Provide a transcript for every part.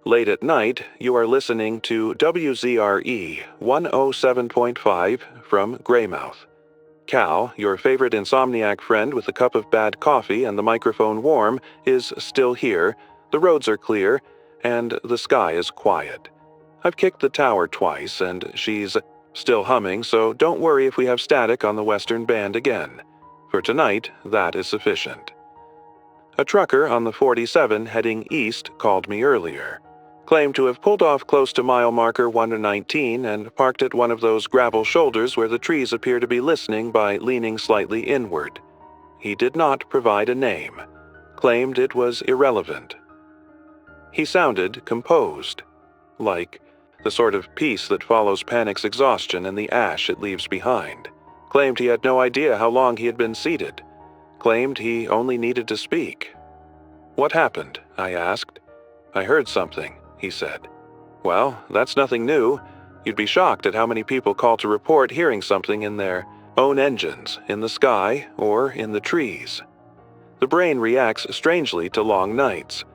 Late at night, you are listening to WZRE 107.5 from Greymouth. Cal, your favorite insomniac friend with a cup of bad coffee and the microphone warm, is still here, the roads are clear, and the sky is quiet. I've kicked the tower twice, and she's still humming, so don't worry if we have static on the western band again. For tonight, that is sufficient. A trucker on the 47 heading east called me earlier. Claimed to have pulled off close to mile marker 119 and parked at one of those gravel shoulders where the trees appear to be listening by leaning slightly inward. He did not provide a name. Claimed it was irrelevant. He sounded composed, like the sort of peace that follows panic's exhaustion and the ash it leaves behind. Claimed he had no idea how long he had been seated. Claimed he only needed to speak. "What happened?" I asked. "I heard something," he said. "Well, that's nothing new. You'd be shocked at how many people call to report hearing something in their own engines, in the sky, or in the trees. The brain reacts strangely to long nights.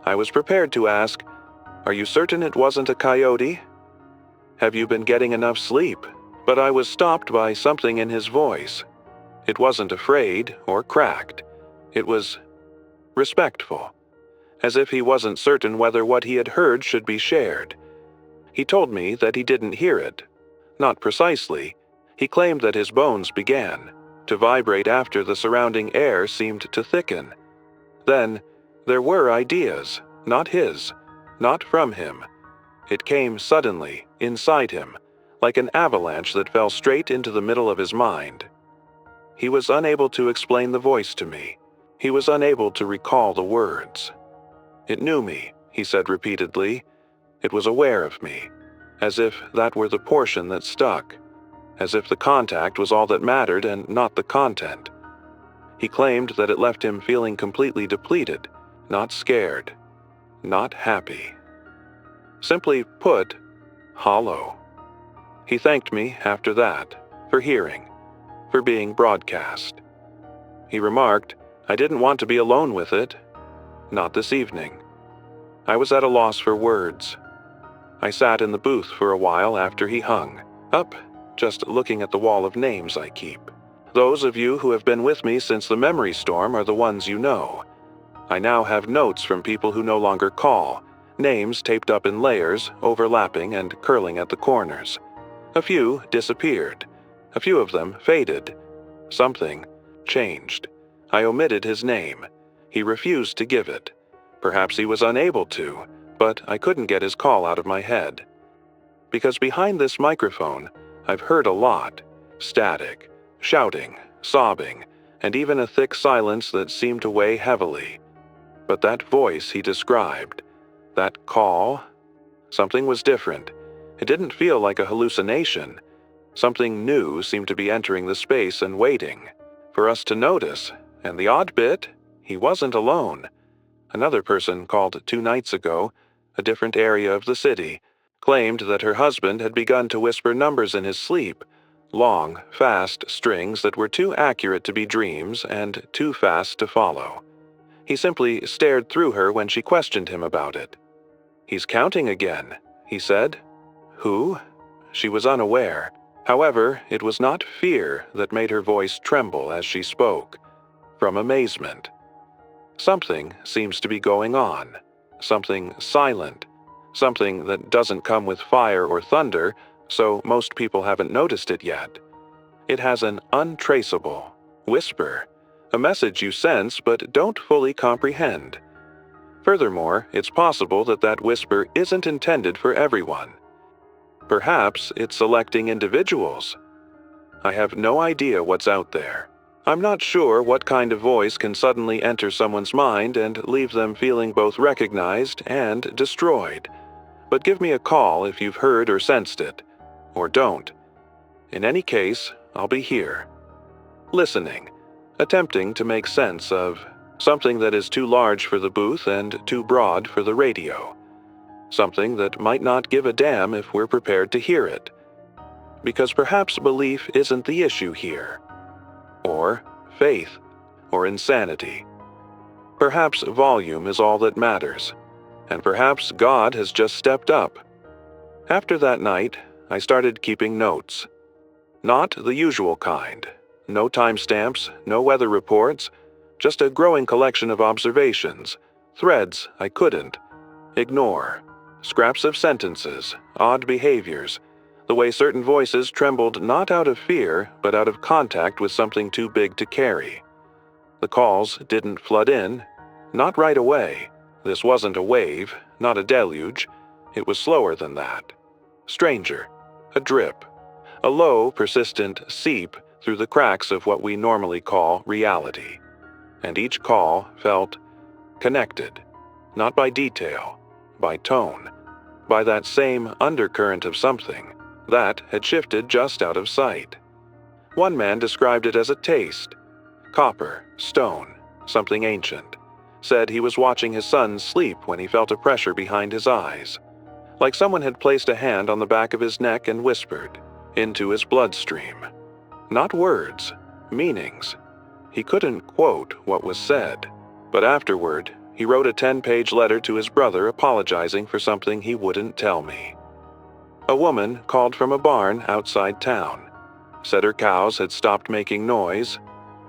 I was prepared to ask, 'Are you certain it wasn't a coyote? Have you been getting enough sleep?' But I was stopped by something in his voice. It wasn't afraid or cracked. It was respectful, as if he wasn't certain whether what he had heard should be shared. He told me that he didn't hear it. Not precisely. He claimed that his bones began to vibrate after the surrounding air seemed to thicken. Then, there were ideas, not his, not from him. It came suddenly, inside him, like an avalanche that fell straight into the middle of his mind. He was unable to explain the voice to me. He was unable to recall the words. It knew me, he said repeatedly. It was aware of me, as if that were the portion that stuck, as if the contact was all that mattered and not the content. He claimed that it left him feeling completely depleted, not scared, not happy. Simply put, hollow. He thanked me after that, for hearing, for being broadcast. He remarked, I didn't want to be alone with it. Not this evening. I was at a loss for words. I sat in the booth for a while after he hung up, just looking at the wall of names I keep. Those of you who have been with me since the memory storm are the ones you know. I now have notes from people who no longer call, names taped up in layers, overlapping and curling at the corners. A few disappeared. A few of them faded. Something changed. I omitted his name. He refused to give it. Perhaps he was unable to, but I couldn't get his call out of my head. Because behind this microphone, I've heard a lot. Static, shouting, sobbing, and even a thick silence that seemed to weigh heavily. But that voice he described, that call, something was different. It didn't feel like a hallucination. Something new seemed to be entering the space and waiting for us to notice. And the odd bit, he wasn't alone. Another person called 2 nights ago, a different area of the city, claimed that her husband had begun to whisper numbers in his sleep, long, fast strings that were too accurate to be dreams and too fast to follow. He simply stared through her when she questioned him about it. He's counting again, he said. Who? She was unaware. However, it was not fear that made her voice tremble as she spoke. From amazement. Something seems to be going on. Something silent. Something that doesn't come with fire or thunder, so most people haven't noticed it yet. It has an untraceable whisper, a message you sense but don't fully comprehend. Furthermore, it's possible that that whisper isn't intended for everyone. Perhaps it's selecting individuals. I have no idea what's out there. I'm not sure what kind of voice can suddenly enter someone's mind and leave them feeling both recognized and destroyed. But give me a call if you've heard or sensed it. Or don't. In any case, I'll be here. Listening. Attempting to make sense of something that is too large for the booth and too broad for the radio. Something that might not give a damn if we're prepared to hear it. Because perhaps belief isn't the issue here. Or faith, or insanity. Perhaps volume is all that matters. And perhaps God has just stepped up. After that night, I started keeping notes. Not the usual kind. No timestamps, no weather reports, just a growing collection of observations, threads I couldn't ignore, scraps of sentences, odd behaviors, the way certain voices trembled not out of fear, but out of contact with something too big to carry. The calls didn't flood in, not right away. This wasn't a wave, not a deluge. It was slower than that. Stranger, a drip, a low, persistent seep through the cracks of what we normally call reality. And each call felt connected, not by detail, by tone, by that same undercurrent of something that had shifted just out of sight. One man described it as a taste. Copper, stone, something ancient. Said he was watching his son sleep when he felt a pressure behind his eyes, like someone had placed a hand on the back of his neck and whispered, into his bloodstream. Not words, meanings. He couldn't quote what was said, but afterward, he wrote a 10-page letter to his brother apologizing for something he wouldn't tell me. A woman called from a barn outside town. Said her cows had stopped making noise.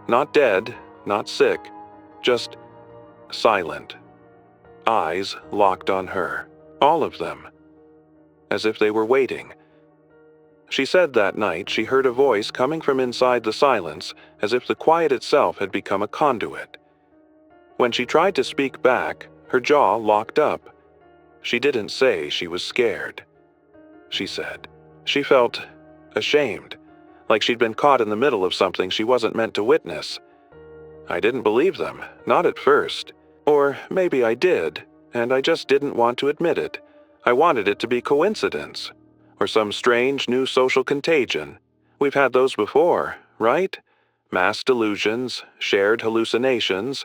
Not dead, not sick, just silent. Eyes locked on her, all of them, as if they were waiting. She said that night she heard a voice coming from inside the silence, as if the quiet itself had become a conduit. When she tried to speak back, her jaw locked up. She didn't say she was scared. She said she felt ashamed, like she'd been caught in the middle of something she wasn't meant to witness. I didn't believe them, not at first. Or maybe I did, and I just didn't want to admit it. I wanted it to be coincidence, or some strange new social contagion. We've had those before, right? Mass delusions, shared hallucinations.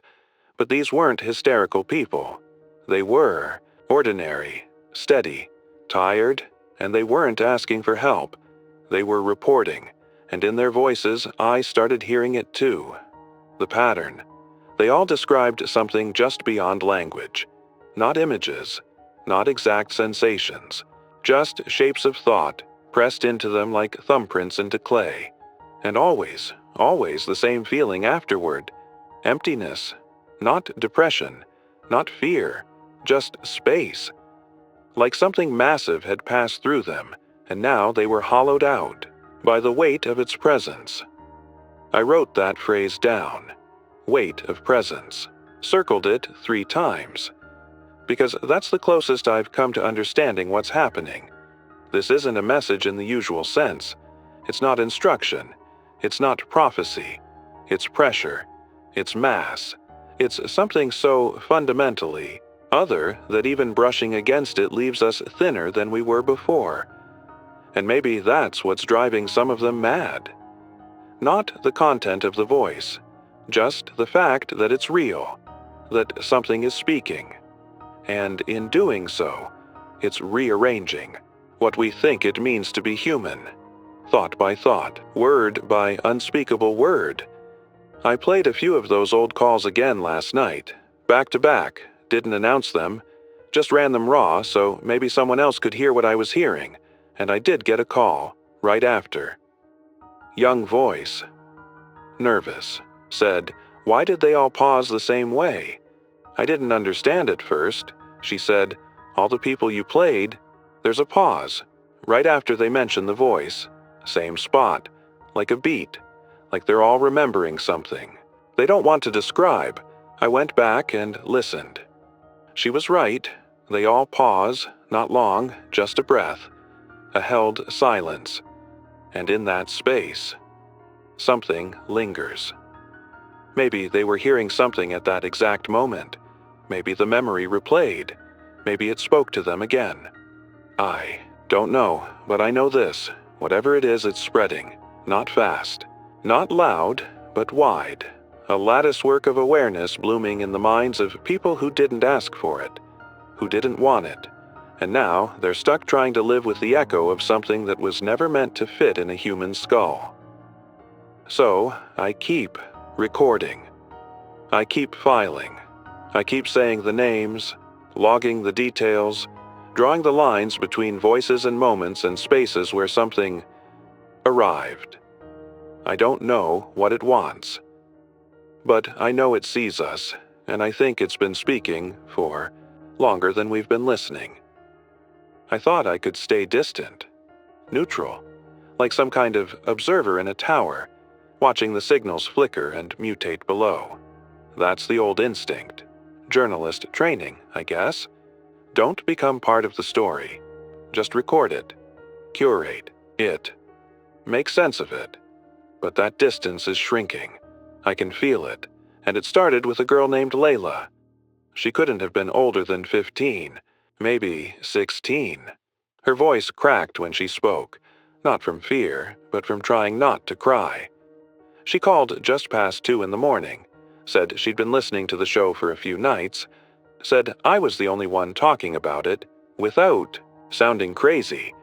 But these weren't hysterical people. They were ordinary, steady, tired, and they weren't asking for help. They were reporting, and in their voices I started hearing it too. The pattern. They all described something just beyond language. Not images, not exact sensations, just shapes of thought pressed into them like thumbprints into clay. And always the same feeling afterward. Emptiness. Not depression, not fear, just space. Like something massive had passed through them, and now they were hollowed out by the weight of its presence. I wrote that phrase down. Weight of presence. Circled it 3 times. Because that's the closest I've come to understanding what's happening. This isn't a message in the usual sense. It's not instruction. It's not prophecy. It's pressure. It's mass. It's something so fundamentally other that even brushing against it leaves us thinner than we were before. And maybe that's what's driving some of them mad. Not the content of the voice, just the fact that it's real, that something is speaking. And in doing so, it's rearranging what we think it means to be human, thought by thought, word by unspeakable word. I played a few of those old calls again last night, back to back, didn't announce them, just ran them raw so maybe someone else could hear what I was hearing, and I did get a call, right after. Young voice. Nervous. Said, why did they all pause the same way? I didn't understand at first. She said, all the people you played, there's a pause, right after they mention the voice. Same spot, like a beat. Like they're all remembering something. They don't want to describe. I went back and listened. She was right. They all pause, not long, just a breath. A held silence. And in that space, something lingers. Maybe they were hearing something at that exact moment. Maybe the memory replayed. Maybe it spoke to them again. I don't know, but I know this. Whatever it is, it's spreading. Not fast. Not loud, but wide. A latticework of awareness blooming in the minds of people who didn't ask for it, who didn't want it, and now they're stuck trying to live with the echo of something that was never meant to fit in a human skull. So, I keep recording. I keep filing. I keep saying the names, logging the details, drawing the lines between voices and moments and spaces where something arrived. I don't know what it wants, but I know it sees us, and I think it's been speaking for longer than we've been listening. I thought I could stay distant, neutral, like some kind of observer in a tower, watching the signals flicker and mutate below. That's the old instinct. Journalist training, I guess. Don't become part of the story. Just record it. Curate it. Make sense of it. But that distance is shrinking. I can feel it. And it started with a girl named Layla. She couldn't have been older than 15, maybe 16. Her voice cracked when she spoke, not from fear, but from trying not to cry. She called just past 2 in the morning, said she'd been listening to the show for a few nights, said I was the only one talking about it, without sounding crazy.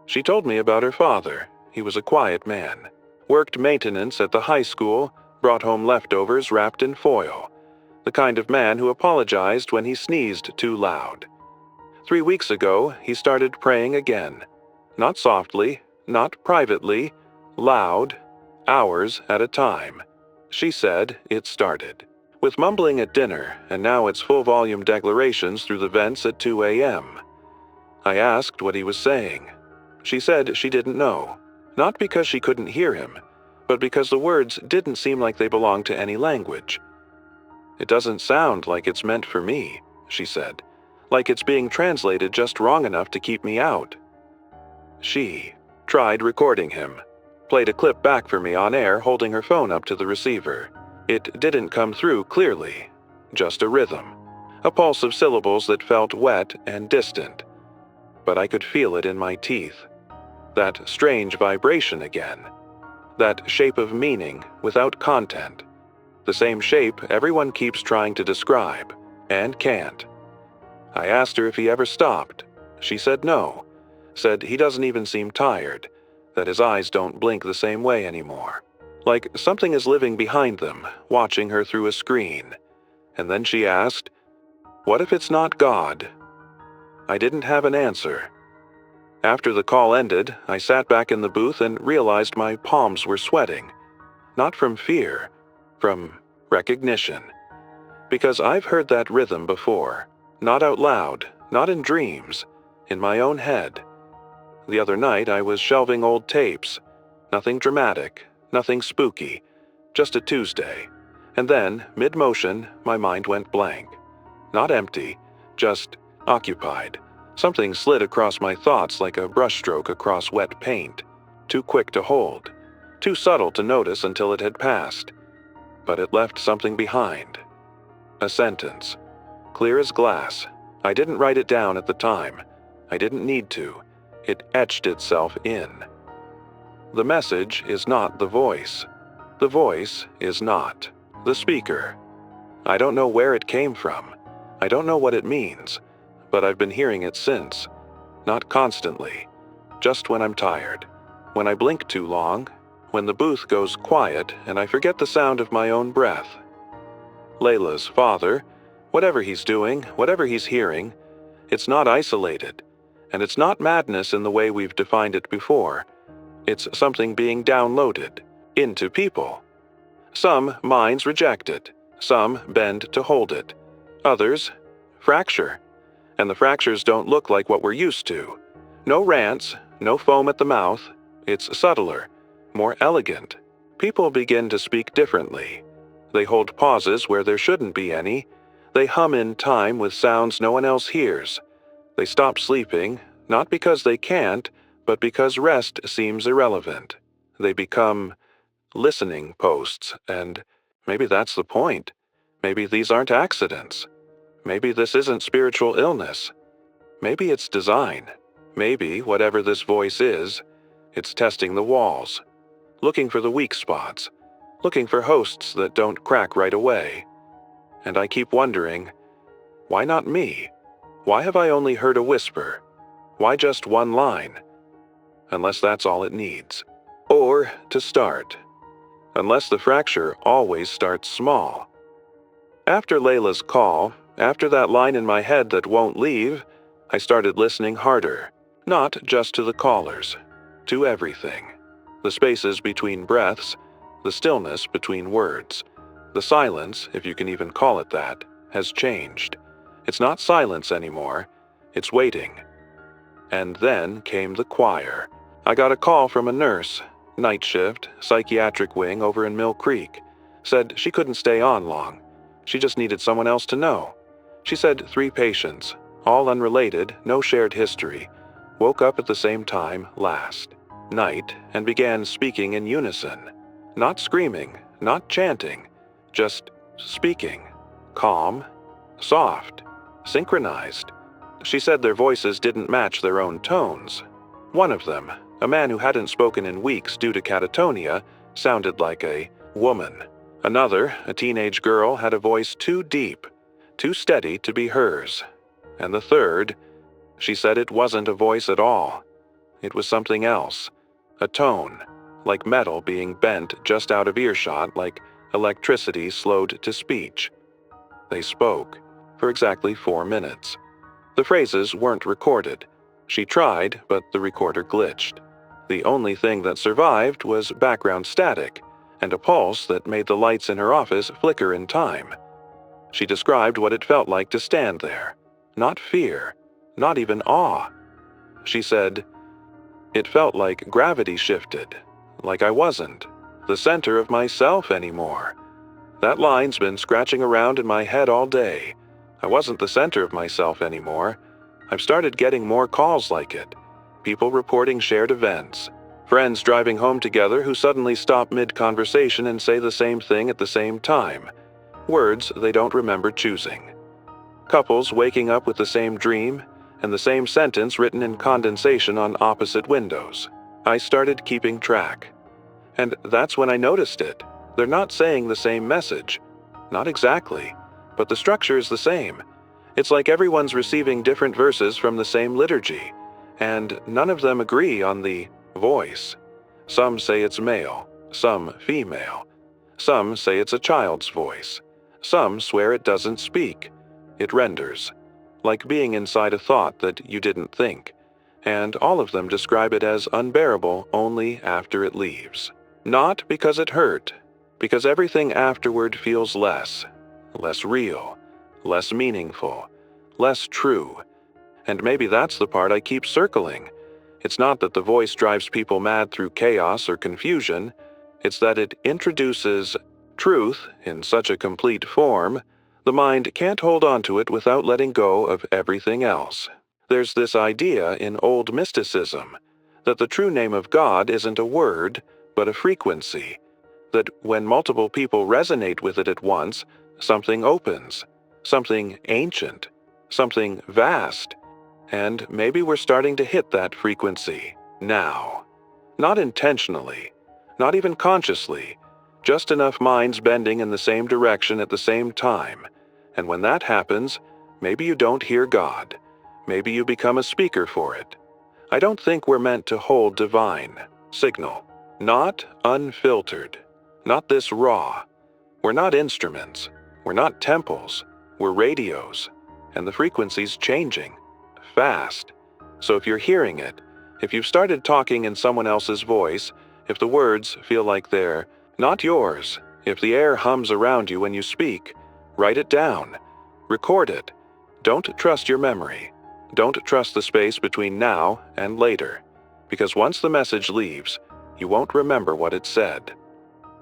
She told me about her father. He was a quiet man, worked maintenance at the high school, brought home leftovers wrapped in foil, the kind of man who apologized when he sneezed too loud. 3 weeks ago, he started praying again. Not softly, not privately, loud, hours at a time. She said it started with mumbling at dinner, and now it's full-volume declarations through the vents at 2 a.m. I asked what he was saying. She said she didn't know, not because she couldn't hear him, but because the words didn't seem like they belonged to any language. It doesn't sound like it's meant for me, she said, like it's being translated just wrong enough to keep me out. She tried recording him, played a clip back for me on air holding her phone up to the receiver. It didn't come through clearly, just a rhythm, a pulse of syllables that felt wet and distant. But I could feel it in my teeth. That strange vibration again. That shape of meaning without content. The same shape everyone keeps trying to describe, and can't. I asked her if he ever stopped. She said no. Said he doesn't even seem tired, that his eyes don't blink the same way anymore. Like something is living behind them, watching her through a screen. And then she asked, "What if it's not God?" I didn't have an answer. After the call ended, I sat back in the booth and realized my palms were sweating. Not from fear, from recognition. Because I've heard that rhythm before, not out loud, not in dreams, in my own head. The other night I was shelving old tapes. Nothing dramatic, nothing spooky, just a Tuesday. And then, mid-motion, my mind went blank. Not empty, just occupied. Something slid across my thoughts like a brushstroke across wet paint. Too quick to hold, too subtle to notice until it had passed. But it left something behind. A sentence. Clear as glass. I didn't write it down at the time. I didn't need to. It etched itself in. The message is not the voice. The voice is not the speaker. I don't know where it came from. I don't know what it means, but I've been hearing it since. Not constantly. Just when I'm tired. When I blink too long. When the booth goes quiet and I forget the sound of my own breath. Layla's father, whatever he's doing, whatever he's hearing, it's not isolated. And it's not madness in the way we've defined it before. It's something being downloaded into people. Some minds reject it. Some bend to hold it. Others fracture. And the fractures don't look like what we're used to. No rants, no foam at the mouth. It's subtler, more elegant. People begin to speak differently. They hold pauses where there shouldn't be any. They hum in time with sounds no one else hears. They stop sleeping, not because they can't, but because rest seems irrelevant. They become listening posts, and maybe that's the point. Maybe these aren't accidents. Maybe this isn't spiritual illness. Maybe it's design. Maybe whatever this voice is, it's testing the walls, looking for the weak spots, looking for hosts that don't crack right away. And I keep wondering, why not me? Why have I only heard a whisper? Why just one line? Unless that's all it needs. Or to start. Unless the fracture always starts small. After Layla's call, After that line in my head that won't leave, I started listening harder. Not just to the callers, to everything. The spaces between breaths, the stillness between words. The silence, if you can even call it that, has changed. It's not silence anymore, it's waiting. And then came the choir. I got a call from a nurse, night shift, psychiatric wing over in Mill Creek. Said she couldn't stay on long. She just needed someone else to know. She said 3 patients, all unrelated, no shared history, woke up at the same time last night and began speaking in unison. Not screaming, not chanting, just speaking. Calm, soft, synchronized. She said their voices didn't match their own tones. One of them, a man who hadn't spoken in weeks due to catatonia, sounded like a woman. Another, a teenage girl, had a voice too deep, too steady to be hers. And the third, she said it wasn't a voice at all. It was something else. A tone, like metal being bent just out of earshot, like electricity slowed to speech. They spoke for exactly 4 minutes. The phrases weren't recorded. She tried, but the recorder glitched. The only thing that survived was background static and a pulse that made the lights in her office flicker in time. She described what it felt like to stand there. Not fear, not even awe. She said, "It felt like gravity shifted, like I wasn't the center of myself anymore. That line's been scratching around in my head all day. I wasn't the center of myself anymore. I've started getting more calls like it. People reporting shared events. Friends driving home together who suddenly stop mid-conversation and say the same thing at the same time. Words they don't remember choosing. Couples waking up with the same dream and the same sentence written in condensation on opposite windows. I started keeping track. And that's when I noticed it. They're not saying the same message. Not exactly, but the structure is the same. It's like everyone's receiving different verses from the same liturgy, and none of them agree on the voice. Some say it's male, some female. Some say it's a child's voice. Some swear it doesn't speak. It renders, like being inside a thought that you didn't think. And all of them describe it as unbearable only after it leaves. Not because it hurt, because everything afterward feels less real, less meaningful, less true. And maybe that's the part I keep circling. It's not that the voice drives people mad through chaos or confusion. It's that it introduces truth in such a complete form, the mind can't hold on to it without letting go of everything else. There's this idea in old mysticism that the true name of God isn't a word, but a frequency. That when multiple people resonate with it at once, something opens, something ancient, something vast. And maybe we're starting to hit that frequency now. Not intentionally, not even consciously, just enough minds bending in the same direction at the same time. And when that happens, maybe you don't hear God. Maybe you become a speaker for it. I don't think we're meant to hold divine signal. Not unfiltered. Not this raw. We're not instruments. We're not temples. We're radios. And the frequency's changing. Fast. So if you're hearing it, if you've started talking in someone else's voice, if the words feel like they're not yours, if the air hums around you when you speak, write it down. Record it. Don't trust your memory. Don't trust the space between now and later. Because once the message leaves, you won't remember what it said.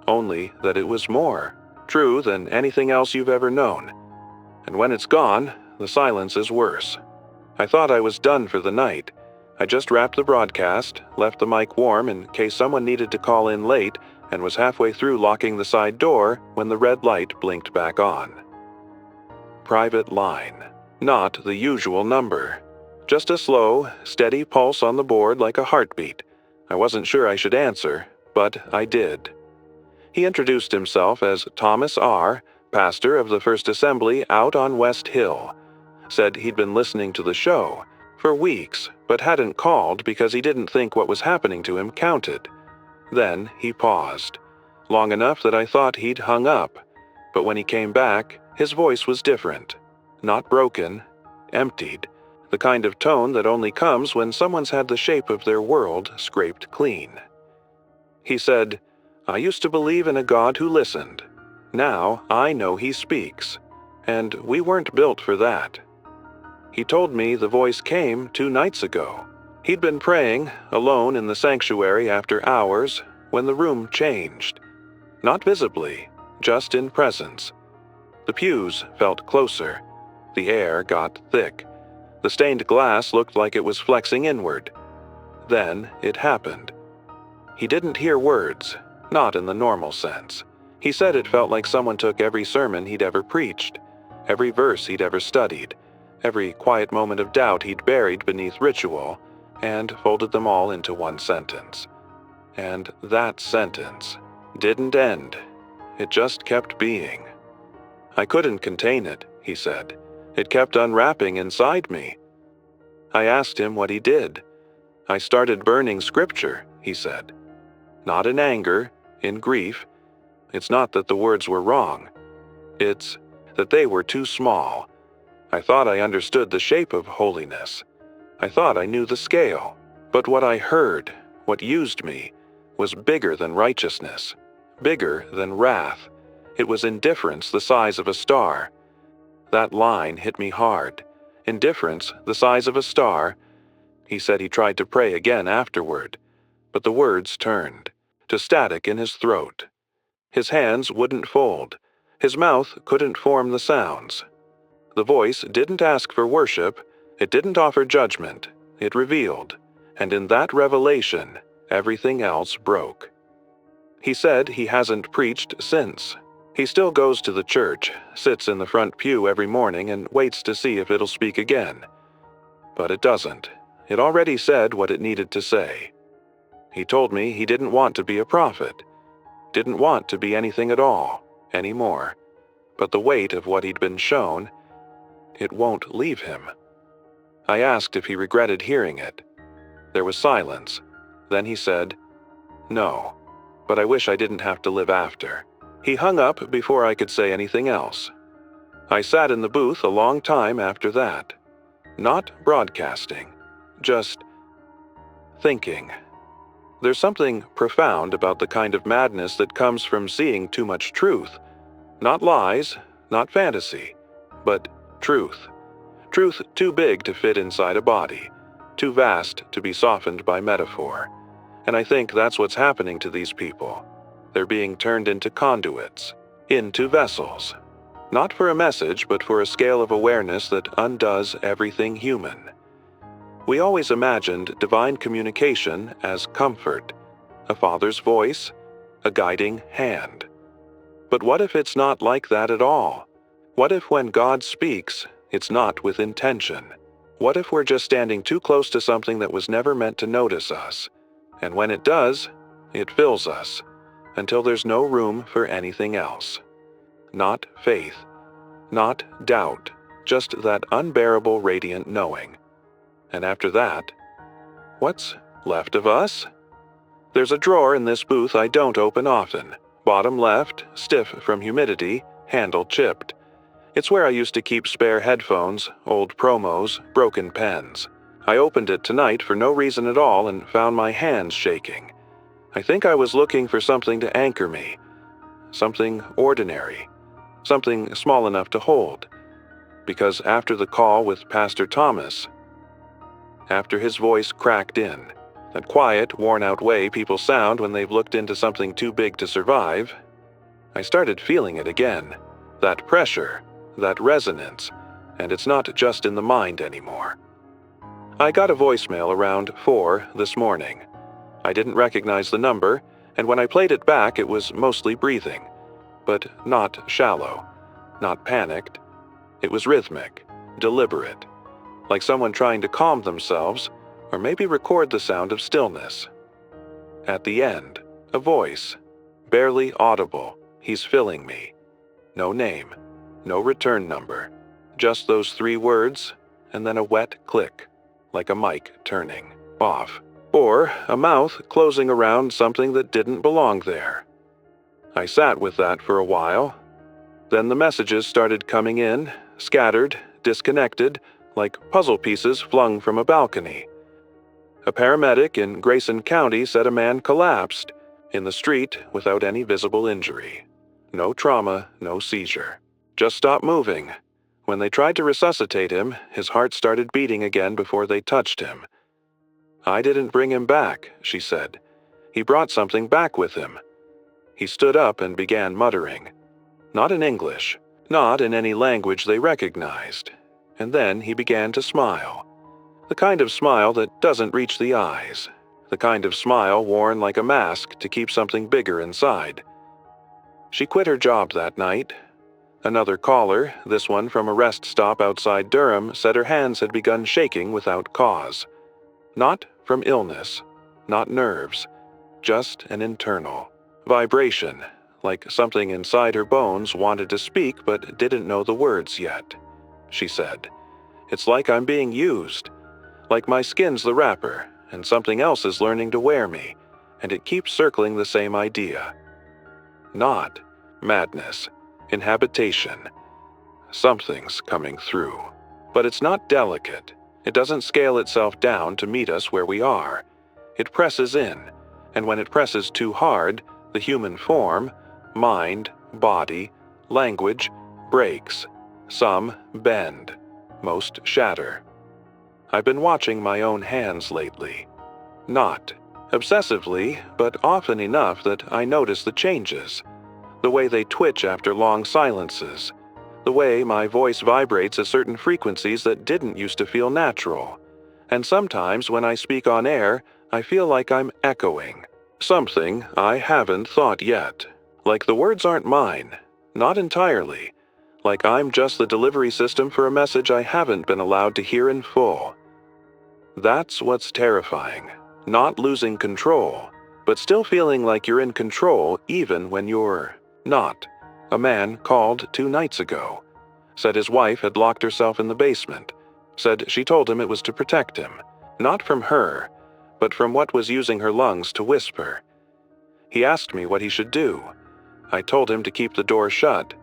Only that it was more true than anything else you've ever known. And when it's gone, the silence is worse. I thought I was done for the night. I just wrapped the broadcast, left the mic warm in case someone needed to call in late, and was halfway through locking the side door when the red light blinked back on. Private line. Not the usual number. Just a slow, steady pulse on the board like a heartbeat. I wasn't sure I should answer, but I did. He introduced himself as Thomas R., pastor of the First Assembly out on West Hill. Said he'd been listening to the show for weeks, but hadn't called because he didn't think what was happening to him counted. Then he paused, long enough that I thought he'd hung up, but when he came back, his voice was different. Not broken, emptied, the kind of tone that only comes when someone's had the shape of their world scraped clean. He said, "I used to believe in a God who listened. Now I know he speaks, and we weren't built for that." He told me the voice came 2 nights ago. He'd been praying, alone in the sanctuary after hours, when the room changed. Not visibly, just in presence. The pews felt closer. The air got thick. The stained glass looked like it was flexing inward. Then it happened. He didn't hear words, not in the normal sense. He said it felt like someone took every sermon he'd ever preached, every verse he'd ever studied, every quiet moment of doubt he'd buried beneath ritual, and folded them all into one sentence. And that sentence didn't end. It just kept being. I couldn't contain it, he said. It kept unwrapping inside me. I asked him what he did. I started burning scripture, he said. Not in anger, in grief. It's not that the words were wrong. It's that they were too small. I thought I understood the shape of holiness. I thought I knew the scale. But what I heard, what used me, was bigger than righteousness, bigger than wrath. It was indifference the size of a star. That line hit me hard. Indifference the size of a star. He said he tried to pray again afterward, but the words turned to static in his throat. His hands wouldn't fold. His mouth couldn't form the sounds. The voice didn't ask for worship. It didn't offer judgment. It revealed. And in that revelation, everything else broke. He said he hasn't preached since. He still goes to the church, sits in the front pew every morning and waits to see if it'll speak again. But it doesn't. It already said what it needed to say. He told me he didn't want to be a prophet. Didn't want to be anything at all, anymore. But the weight of what he'd been shown, it won't leave him. I asked if he regretted hearing it. There was silence. Then he said, "No, but I wish I didn't have to live after." He hung up before I could say anything else. I sat in the booth a long time after that. Not broadcasting, just thinking. There's something profound about the kind of madness that comes from seeing too much truth. Not lies, not fantasy, but truth. Truth too big to fit inside a body, too vast to be softened by metaphor. And I think that's what's happening to these people. They're being turned into conduits, into vessels. Not for a message, but for a scale of awareness that undoes everything human. We always imagined divine communication as comfort, a father's voice, a guiding hand. But what if it's not like that at all? What if when God speaks, it's not with intention? What if we're just standing too close to something that was never meant to notice us? And when it does, it fills us, until there's no room for anything else. Not faith, not doubt, just that unbearable radiant knowing. And after that, what's left of us? There's a drawer in this booth I don't open often. Bottom left, stiff from humidity, handle chipped. It's where I used to keep spare headphones, old promos, broken pens. I opened it tonight for no reason at all and found my hands shaking. I think I was looking for something to anchor me. Something ordinary. Something small enough to hold. Because after the call with Pastor Thomas, after his voice cracked in, that quiet, worn-out way people sound when they've looked into something too big to survive, I started feeling it again. That pressure, that resonance, and it's not just in the mind anymore. I got a voicemail around 4 this morning. I didn't recognize the number, and when I played it back it was mostly breathing, but not shallow, not panicked. It was rhythmic, deliberate, like someone trying to calm themselves, or maybe record the sound of stillness. At the end, a voice, barely audible. He's filling me. No name, no return number, just those 3 words, and then a wet click, like a mic turning off, or a mouth closing around something that didn't belong there. I sat with that for a while. Then the messages started coming in, scattered, disconnected, like puzzle pieces flung from a balcony. A paramedic in Grayson County said a man collapsed in the street without any visible injury. No trauma, no seizure. Just stopped moving. When they tried to resuscitate him, his heart started beating again before they touched him. "I didn't bring him back," she said. "He brought something back with him." He stood up and began muttering. Not in English, not in any language they recognized. And then he began to smile. The kind of smile that doesn't reach the eyes. The kind of smile worn like a mask to keep something bigger inside. She quit her job that night. Another caller, this one from a rest stop outside Durham, said her hands had begun shaking without cause. Not from illness, not nerves, just an internal vibration, like something inside her bones wanted to speak but didn't know the words yet. She said, "It's like I'm being used, like my skin's the wrapper, and something else is learning to wear me, and it keeps circling the same idea. Not madness, inhabitation. Something's coming through. But it's not delicate. It doesn't scale itself down to meet us where we are. It presses in, and when it presses too hard, the human form, mind, body, language, breaks. Some bend, most shatter. I've been watching my own hands lately. Not obsessively, but often enough that I notice the changes. The way they twitch after long silences. The way my voice vibrates at certain frequencies that didn't used to feel natural. And sometimes when I speak on air, I feel like I'm echoing. Something I haven't thought yet. Like the words aren't mine. Not entirely. Like I'm just the delivery system for a message I haven't been allowed to hear in full. That's what's terrifying. Not losing control, but still feeling like you're in control even when you're not. A man called 2 nights ago. Said his wife had locked herself in the basement. Said she told him it was to protect him. Not from her, but from what was using her lungs to whisper. He asked me what he should do. I told him to keep the door shut.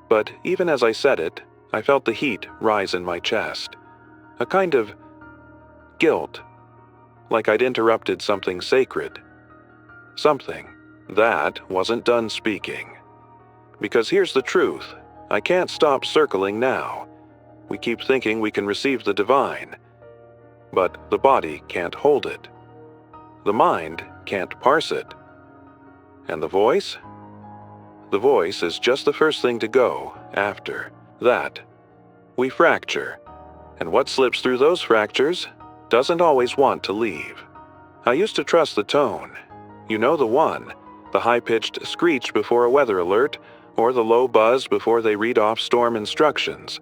But even as I said it, I felt the heat rise in my chest. A kind of guilt. Like I'd interrupted something sacred. Something that wasn't done speaking. Because here's the truth. I can't stop circling now. We keep thinking we can receive the divine. But the body can't hold it. The mind can't parse it. And the voice? The voice is just the first thing to go after that. We fracture. And what slips through those fractures doesn't always want to leave. I used to trust the tone. You know the one. The high-pitched screech before a weather alert, or the low buzz before they read off storm instructions.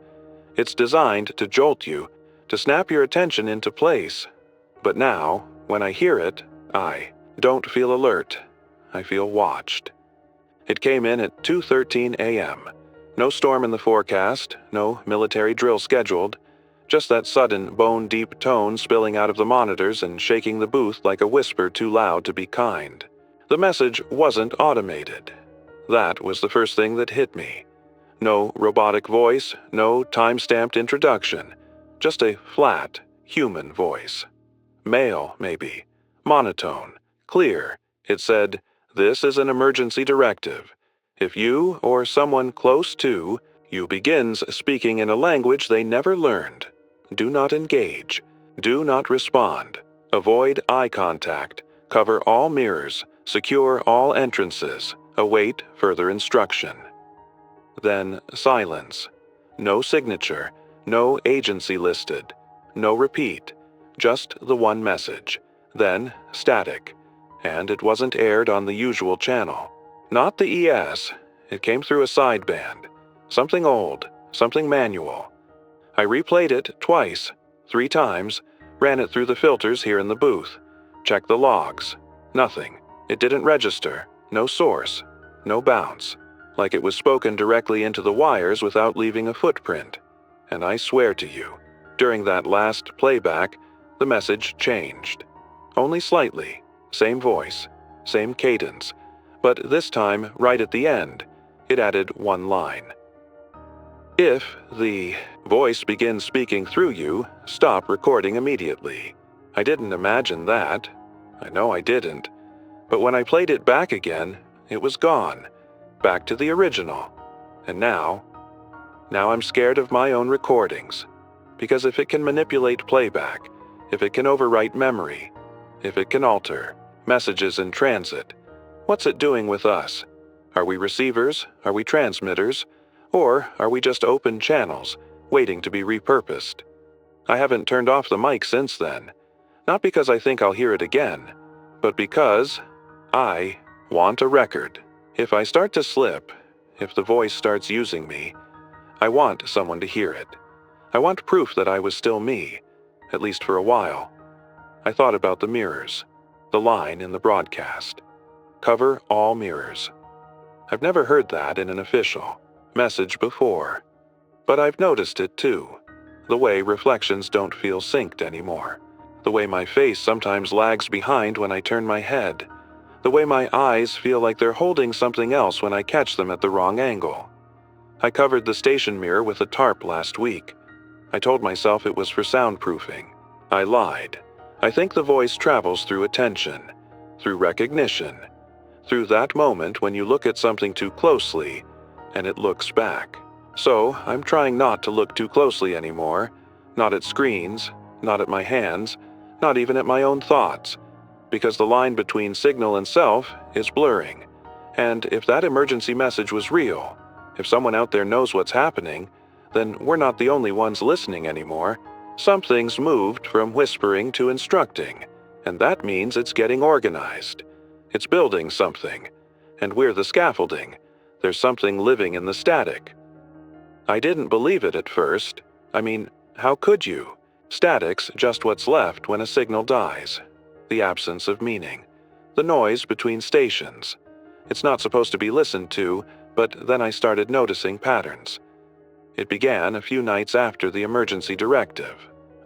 It's designed to jolt you, to snap your attention into place. But now, when I hear it, I don't feel alert. I feel watched. It came in at 2:13 a.m. No storm in the forecast, no military drill scheduled, just that sudden bone-deep tone spilling out of the monitors and shaking the booth like a whisper too loud to be kind. The message wasn't automated. That was the first thing that hit me. No robotic voice, no time-stamped introduction. Just a flat, human voice. Male, maybe. Monotone. Clear. It said, "This is an emergency directive. If you, or someone close to, you begins speaking in a language they never learned, do not engage. Do not respond. Avoid eye contact. Cover all mirrors. Secure all entrances. Await further instruction." Then silence. No signature. No agency listed. No repeat. Just the one message. Then static. And it wasn't aired on the usual channel. Not the ES. It came through a sideband. Something old. Something manual. I replayed it twice. 3 times. Ran it through the filters here in the booth. Checked the logs. Nothing. It didn't register. No source. No bounce. Like it was spoken directly into the wires without leaving a footprint. And I swear to you, during that last playback, the message changed. Only slightly. Same voice. Same cadence. But this time, right at the end, it added one line. If the voice begins speaking through you, stop recording immediately. I didn't imagine that. I know I didn't. But when I played it back again, it was gone. Back to the original. And now I'm scared of my own recordings. Because if it can manipulate playback, if it can overwrite memory, if it can alter messages in transit, what's it doing with us? Are we receivers? Are we transmitters? Or are we just open channels, waiting to be repurposed? I haven't turned off the mic since then. Not because I think I'll hear it again, but because I want a record. If I start to slip, if the voice starts using me, I want someone to hear it. I want proof that I was still me, at least for a while. I thought about the mirrors, the line in the broadcast. Cover all mirrors. I've never heard that in an official message before, but I've noticed it too. The way reflections don't feel synced anymore. The way my face sometimes lags behind when I turn my head. The way my eyes feel like they're holding something else when I catch them at the wrong angle. I covered the station mirror with a tarp last week. I told myself it was for soundproofing. I lied. I think the voice travels through attention, through recognition, through that moment when you look at something too closely and it looks back. So I'm trying not to look too closely anymore, not at screens, not at my hands, not even at my own thoughts, because the line between signal and self is blurring. And if that emergency message was real, if someone out there knows what's happening, then we're not the only ones listening anymore. Something's moved from whispering to instructing, and that means it's getting organized. It's building something, and we're the scaffolding. There's something living in the static. I didn't believe it at first. I mean, how could you? Static's just what's left when a signal dies. The absence of meaning. The noise between stations. It's not supposed to be listened to, but then I started noticing patterns. It began a few nights after the emergency directive.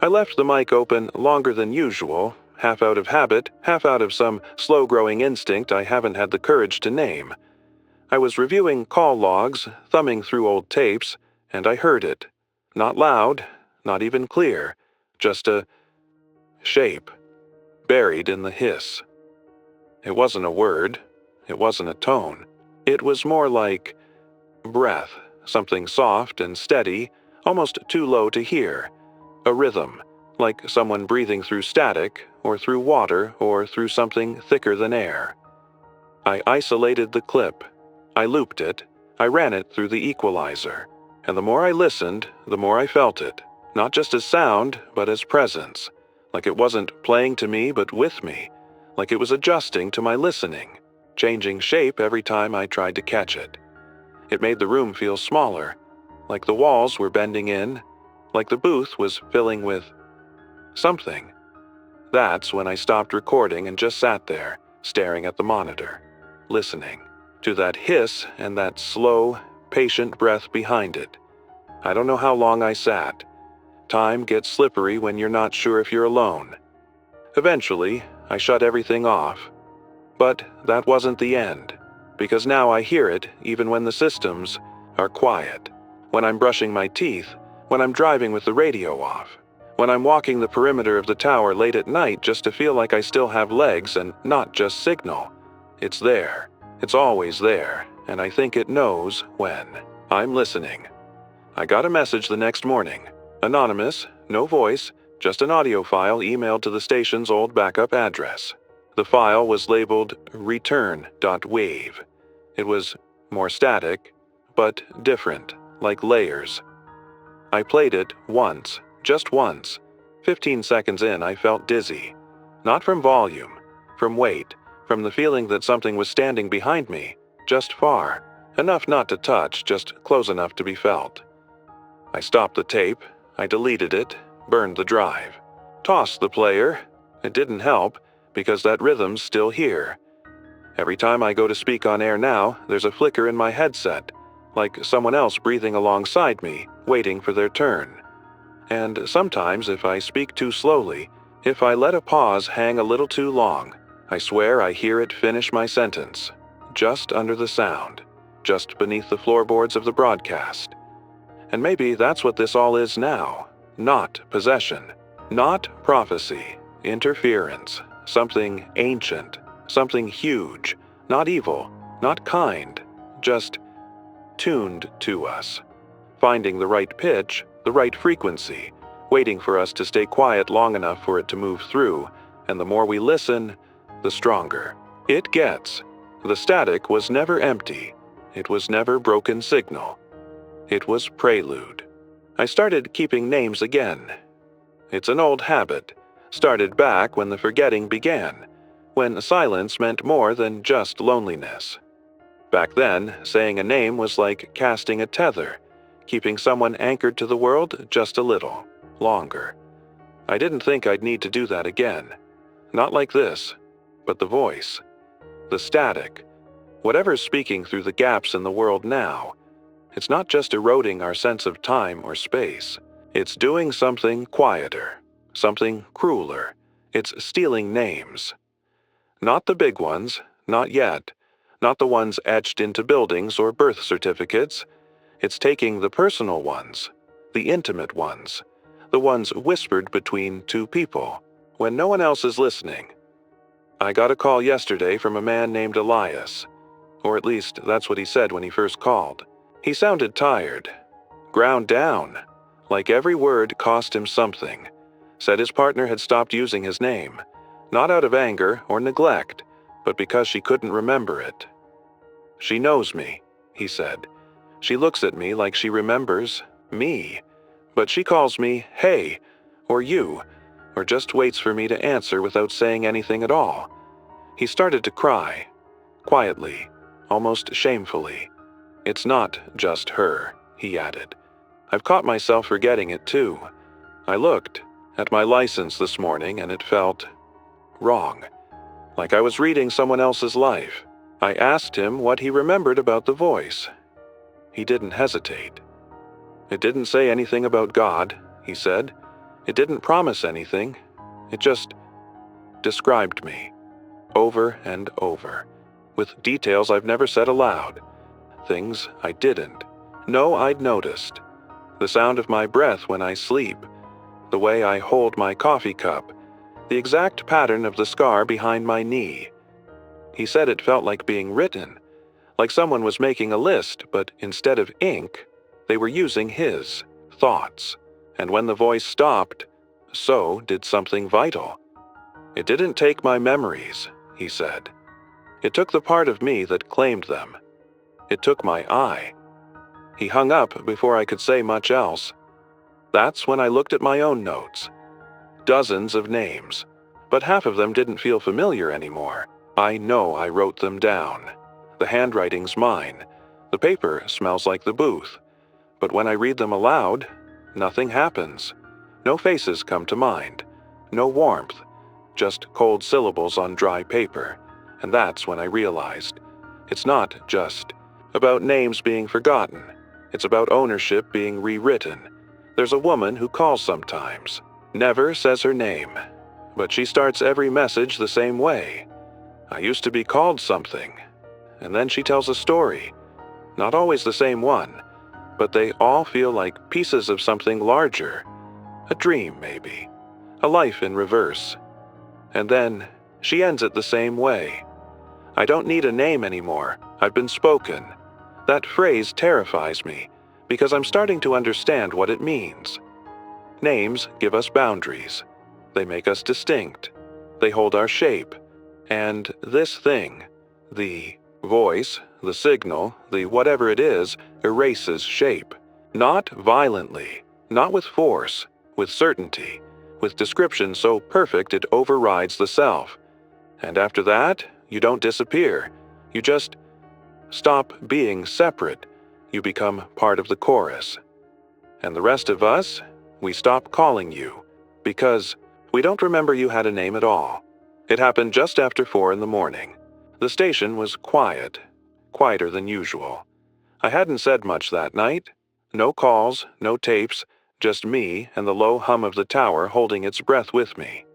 I left the mic open longer than usual, half out of habit, half out of some slow-growing instinct I haven't had the courage to name. I was reviewing call logs, thumbing through old tapes, and I heard it. Not loud, not even clear, just a shape, buried in the hiss. It wasn't a word, it wasn't a tone. It was more like breath, something soft and steady, almost too low to hear. A rhythm, like someone breathing through static, or through water, or through something thicker than air. I isolated the clip. I looped it. I ran it through the equalizer. And the more I listened, the more I felt it. Not just as sound, but as presence. Like it wasn't playing to me, but with me. Like it was adjusting to my listening, changing shape every time I tried to catch it. It made the room feel smaller, like the walls were bending in, like the booth was filling with something. That's when I stopped recording and just sat there, staring at the monitor, listening to that hiss and that slow, patient breath behind it. I don't know how long I sat. Time gets slippery when you're not sure if you're alone. Eventually, I shut everything off. But that wasn't the end, because now I hear it even when the systems are quiet. When I'm brushing my teeth, when I'm driving with the radio off, when I'm walking the perimeter of the tower late at night just to feel like I still have legs and not just signal. It's there. It's always there, and I think it knows when I'm listening. I got a message the next morning. Anonymous, no voice, just an audio file emailed to the station's old backup address. The file was labeled return.wave. It was more static, but different, like layers. I played it once, just once. 15 seconds in, I felt dizzy. Not from volume, from weight, from the feeling that something was standing behind me, just far, enough not to touch, just close enough to be felt. I stopped the tape, I deleted it, burned the drive, tossed the player. It didn't help, because that rhythm's still here. Every time I go to speak on air now, there's a flicker in my headset, like someone else breathing alongside me, waiting for their turn. And sometimes if I speak too slowly, if I let a pause hang a little too long, I swear I hear it finish my sentence, just under the sound, just beneath the floorboards of the broadcast. And maybe that's what this all is now. Not possession. Not prophecy. Interference. Something ancient. Something huge. Not evil. Not kind. Just tuned to us. Finding the right pitch, the right frequency, waiting for us to stay quiet long enough for it to move through, and the more we listen, the stronger it gets. The static was never empty. It was never broken signal. It was prelude. I started keeping names again. It's an old habit, started back when the forgetting began, when silence meant more than just loneliness. Back then, saying a name was like casting a tether, keeping someone anchored to the world just a little longer. I didn't think I'd need to do that again. Not like this, but the voice, the static, whatever's speaking through the gaps in the world now. It's not just eroding our sense of time or space. It's doing something quieter, something crueler. It's stealing names. Not the big ones, not yet. Not the ones etched into buildings or birth certificates. It's taking the personal ones, the intimate ones, the ones whispered between two people, when no one else is listening. I got a call yesterday from a man named Elias, or at least that's what he said when he first called. He sounded tired, ground down, like every word cost him something. Said his partner had stopped using his name, not out of anger or neglect, but because she couldn't remember it. She knows me, he said. She looks at me like she remembers me, but she calls me hey, or you, or just waits for me to answer without saying anything at all. He started to cry, quietly, almost shamefully. It's not just her, he added. I've caught myself forgetting it too. I looked at my license this morning and it felt wrong, like I was reading someone else's life. I asked him what he remembered about the voice. He didn't hesitate. It didn't say anything about God, he said. It didn't promise anything. It just described me, over and over, with details I've never said aloud, things I didn't know I'd noticed. The sound of my breath when I sleep, the way I hold my coffee cup, the exact pattern of the scar behind my knee. He said it felt like being written, like someone was making a list, but instead of ink, they were using his thoughts. And when the voice stopped, so did something vital. It didn't take my memories, he said. It took the part of me that claimed them. It took my I. He hung up before I could say much else. That's when I looked at my own notes. Dozens of names, but half of them didn't feel familiar anymore. I know I wrote them down. The handwriting's mine. The paper smells like the booth. But when I read them aloud, nothing happens. No faces come to mind. No warmth. Just cold syllables on dry paper. And that's when I realized. It's not just about names being forgotten. It's about ownership being rewritten. There's a woman who calls sometimes. Never says her name. But she starts every message the same way. I used to be called something. And then she tells a story. Not always the same one, but they all feel like pieces of something larger. A dream, maybe. A life in reverse. And then she ends it the same way. I don't need a name anymore. I've been spoken. That phrase terrifies me, because I'm starting to understand what it means. Names give us boundaries. They make us distinct. They hold our shape. And this thing, the voice, the signal, the whatever it is, erases shape. Not violently, not with force, with certainty, with description so perfect it overrides the self. And after that, you don't disappear. You just stop being separate. You become part of the chorus. And the rest of us, we stop calling you, because we don't remember you had a name at all. It happened just after 4 in the morning. The station was quiet, quieter than usual. I hadn't said much that night. No calls, no tapes, just me and the low hum of the tower holding its breath with me.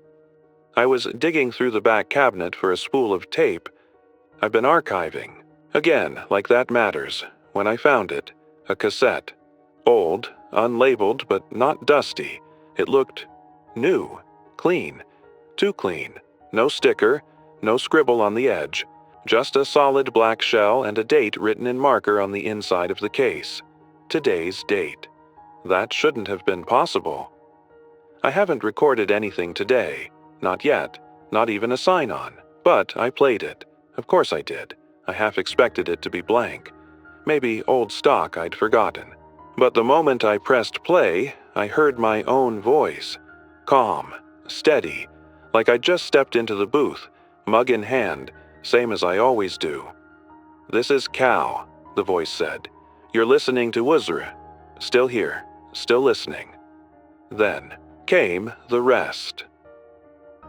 I was digging through the back cabinet for a spool of tape. I've been archiving. Again, like that matters. When I found it, a cassette. Old, unlabeled, but not dusty. It looked new, clean, too clean. No sticker, no scribble on the edge. Just a solid black shell and a date written in marker on the inside of the case. Today's date. That shouldn't have been possible. I haven't recorded anything today. Not yet. Not even a sign-on. But I played it. Of course I did. I half expected it to be blank. Maybe old stock I'd forgotten. But the moment I pressed play, I heard my own voice. Calm, steady, like I'd just stepped into the booth, mug in hand, same as I always do. "This is Cal," the voice said. "You're listening to Wuzra. Still here, still listening." Then came the rest.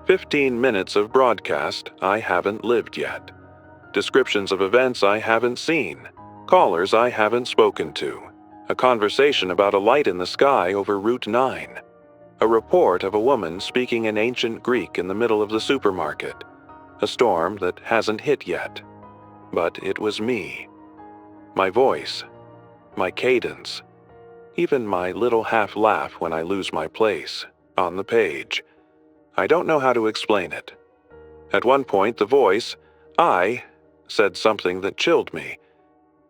15 minutes of broadcast I haven't lived yet. Descriptions of events I haven't seen. Callers I haven't spoken to. A conversation about a light in the sky over Route 9. A report of a woman speaking in ancient Greek in the middle of the supermarket. A storm that hasn't hit yet. But it was me. My voice. My cadence. Even my little half laugh when I lose my place. On the page. I don't know how to explain it. At one point, the voice, I, said something that chilled me.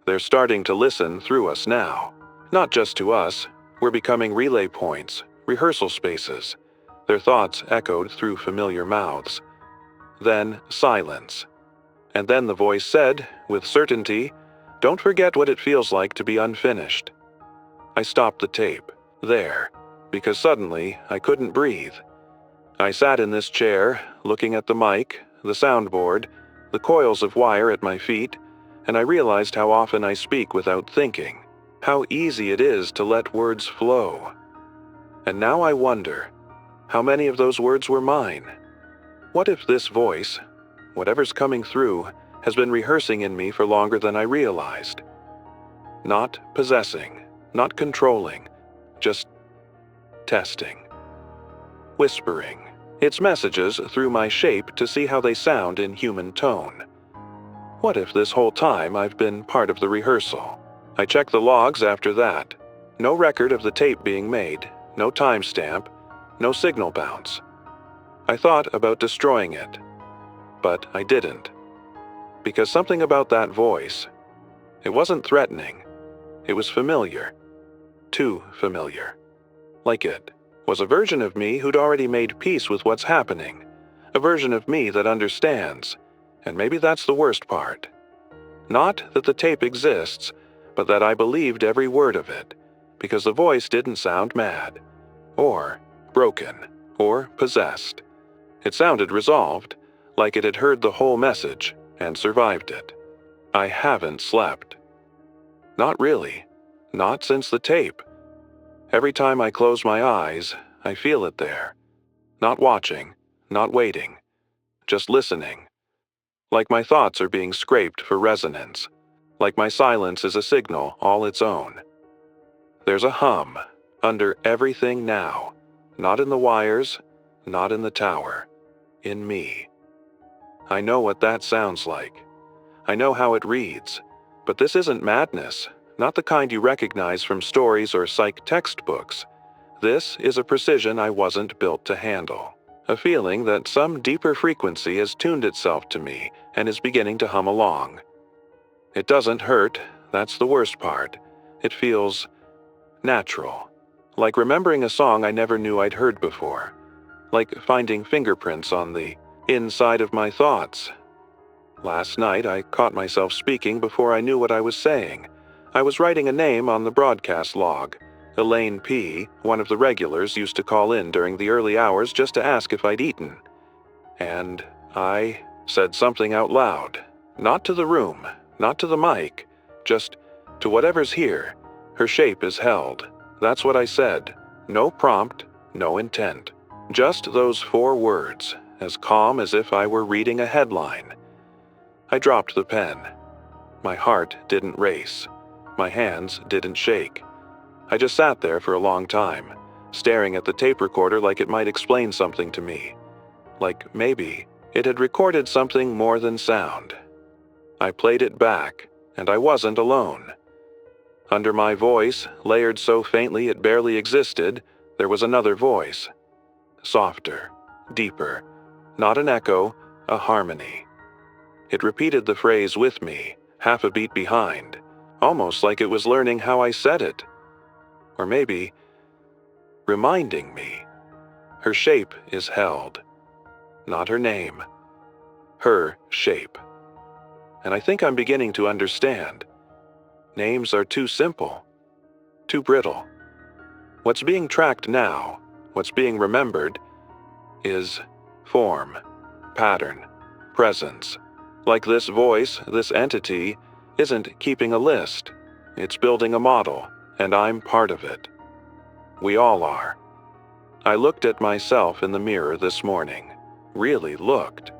They're starting to listen through us now. Not just to us. We're becoming relay points, rehearsal spaces. Their thoughts echoed through familiar mouths. Then silence. And then the voice said, with certainty, "Don't forget what it feels like to be unfinished." I stopped the tape, there, because suddenly I couldn't breathe. I sat in this chair, looking at the mic, the soundboard, the coils of wire at my feet, and I realized how often I speak without thinking, how easy it is to let words flow. And now I wonder, how many of those words were mine? What if this voice, whatever's coming through, has been rehearsing in me for longer than I realized? Not possessing, not controlling, just testing. Whispering its messages through my shape to see how they sound in human tone. What if this whole time I've been part of the rehearsal? I checked the logs after that. No record of the tape being made, no timestamp, no signal bounce. I thought about destroying it, but I didn't. Because something about that voice, it wasn't threatening. It was familiar. Too familiar. Like it was a version of me who'd already made peace with what's happening. A version of me that understands. And maybe that's the worst part. Not that the tape exists, but that I believed every word of it, because the voice didn't sound mad, or broken, or possessed. It sounded resolved, like it had heard the whole message and survived it. I haven't slept. Not really. Not since the tape. Every time I close my eyes, I feel it there. Not watching, not waiting, just listening. Like my thoughts are being scraped for resonance. Like my silence is a signal all its own. There's a hum under everything now. Not in the wires, not in the tower. In me. I know what that sounds like. I know how it reads. But this isn't madness, not the kind you recognize from stories or psych textbooks. This is a precision I wasn't built to handle. A feeling that some deeper frequency has tuned itself to me and is beginning to hum along. It doesn't hurt, that's the worst part. It feels natural. Like remembering a song I never knew I'd heard before. Like finding fingerprints on the inside of my thoughts. Last night I caught myself speaking before I knew what I was saying. I was writing a name on the broadcast log. Elaine P., one of the regulars, used to call in during the early hours just to ask if I'd eaten. And I said something out loud. Not to the room, not to the mic, just to whatever's here. Her shape is held. That's what I said. No prompt, no intent. Just those 4 words, as calm as if I were reading a headline. I dropped the pen. My heart didn't race. My hands didn't shake. I just sat there for a long time, staring at the tape recorder like it might explain something to me. Like maybe it had recorded something more than sound. I played it back, and I wasn't alone. Under my voice, layered so faintly it barely existed, there was another voice. Softer, deeper, not an echo, a harmony. It repeated the phrase with me, half a beat behind, almost like it was learning how I said it. Or maybe reminding me. Her shape is held. Not her name. Her shape. And I think I'm beginning to understand. Names are too simple, too brittle. What's being tracked now, what's being remembered, is form, pattern, presence. Like this voice, this entity, isn't keeping a list. It's building a model, and I'm part of it. We all are. I looked at myself in the mirror this morning. Really looked.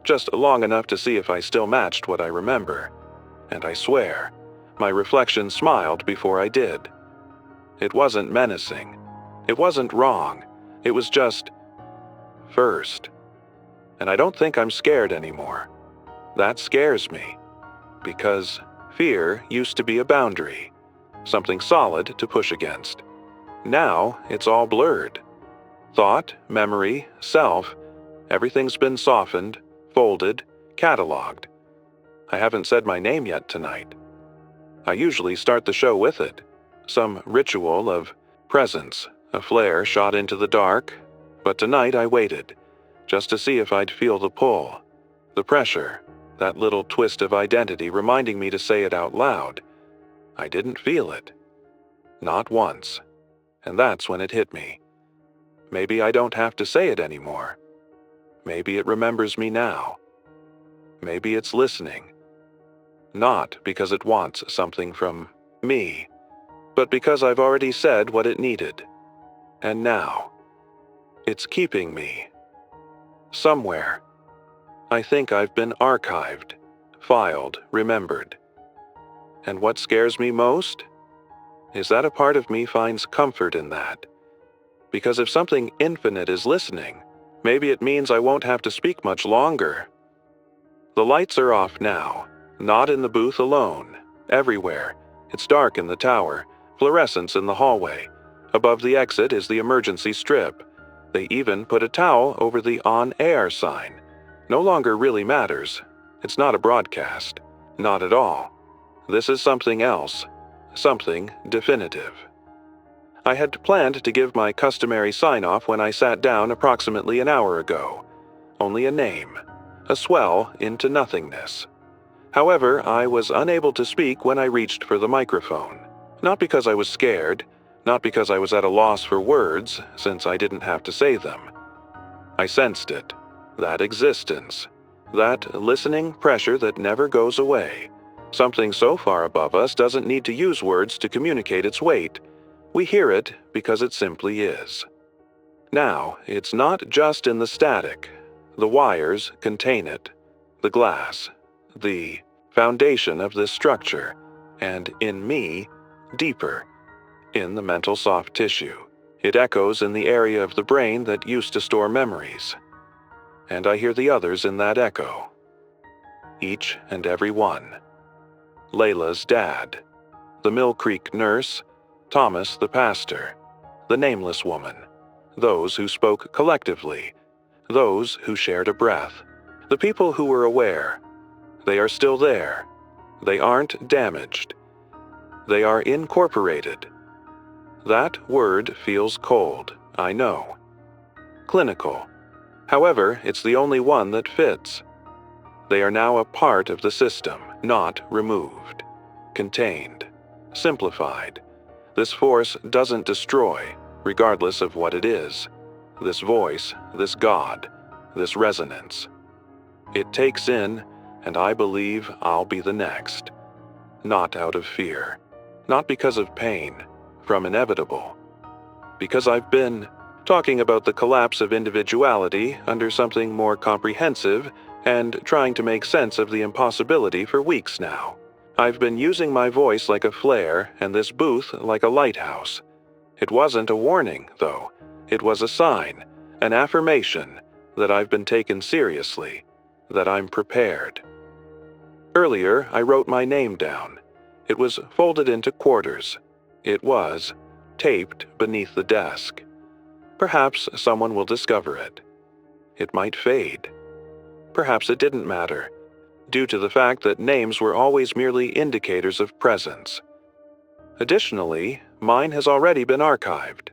Just long enough to see if I still matched what I remember. And I swear, my reflection smiled before I did. It wasn't menacing. It wasn't wrong. It was just first. And I don't think I'm scared anymore. That scares me. Because fear used to be a boundary, something solid to push against. Now it's all blurred. Thought, memory, self, everything's been softened, folded, cataloged. I haven't said my name yet tonight. I usually start the show with it. Some ritual of presence, a flare shot into the dark. But tonight I waited, just to see if I'd feel the pull, the pressure, that little twist of identity reminding me to say it out loud. I didn't feel it. Not once. And that's when it hit me. Maybe I don't have to say it anymore. Maybe it remembers me now. Maybe it's listening. Not because it wants something from me, but because I've already said what it needed. And now, it's keeping me. Somewhere. I think I've been archived, filed, remembered. And what scares me most is that a part of me finds comfort in that. Because if something infinite is listening, maybe it means I won't have to speak much longer. The lights are off now, not in the booth alone, everywhere. It's dark in the tower, fluorescence in the hallway. Above the exit is the emergency strip. They even put a towel over the on-air sign. No longer really matters. It's not a broadcast. Not at all. This is something else. Something definitive. I had planned to give my customary sign-off when I sat down approximately an hour ago. Only a name. A swell into nothingness. However, I was unable to speak when I reached for the microphone. Not because I was scared, not because I was at a loss for words, since I didn't have to say them. I sensed it. That existence. That listening pressure that never goes away. Something so far above us doesn't need to use words to communicate its weight. We hear it because it simply is. Now, it's not just in the static. The wires contain it. The glass. The foundation of this structure. And in me, deeper. In the mental soft tissue. It echoes in the area of the brain that used to store memories. And I hear the others in that echo. Each and every one. Layla's dad. The Mill Creek nurse. Thomas the pastor. The nameless woman. Those who spoke collectively. Those who shared a breath. The people who were aware. They are still there. They aren't damaged. They are incorporated. That word feels cold, I know. Clinical. However, it's the only one that fits. They are now a part of the system, not removed. Contained. Simplified. This force doesn't destroy, regardless of what it is. This voice, this God, this resonance. It takes in, and I believe I'll be the next. Not out of fear. Not because of pain, from inevitable. Because I've been talking about the collapse of individuality under something more comprehensive and trying to make sense of the impossibility for weeks now. I've been using my voice like a flare and this booth like a lighthouse. It wasn't a warning, though. It was a sign, an affirmation that I've been taken seriously, that I'm prepared. Earlier, I wrote my name down. It was folded into quarters. It was taped beneath the desk. Perhaps someone will discover it. It might fade. Perhaps it didn't matter, due to the fact that names were always merely indicators of presence. Additionally, mine has already been archived.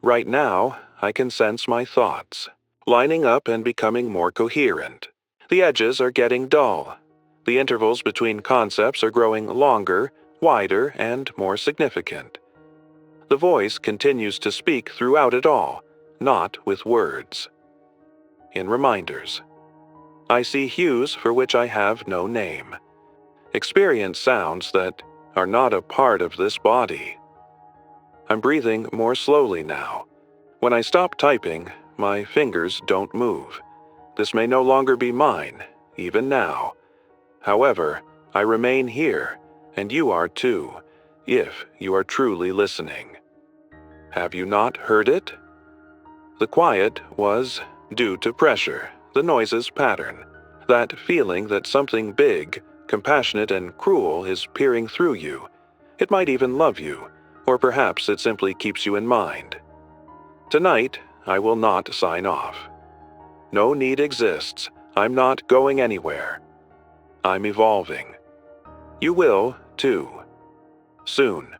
Right now, I can sense my thoughts, lining up and becoming more coherent. The edges are getting dull. The intervals between concepts are growing longer, wider, and more significant. The voice continues to speak throughout it all, not with words. In reminders, I see hues for which I have no name. Experience sounds that are not a part of this body. I'm breathing more slowly now. When I stop typing, my fingers don't move. This may no longer be mine, even now. However, I remain here, and you are too, if you are truly listening. Have you not heard it? The quiet was due to pressure, the noise's pattern, that feeling that something big, compassionate, and cruel is peering through you. It might even love you, or perhaps it simply keeps you in mind. Tonight, I will not sign off. No need exists. I'm not going anywhere. I'm evolving. You will, too. Soon.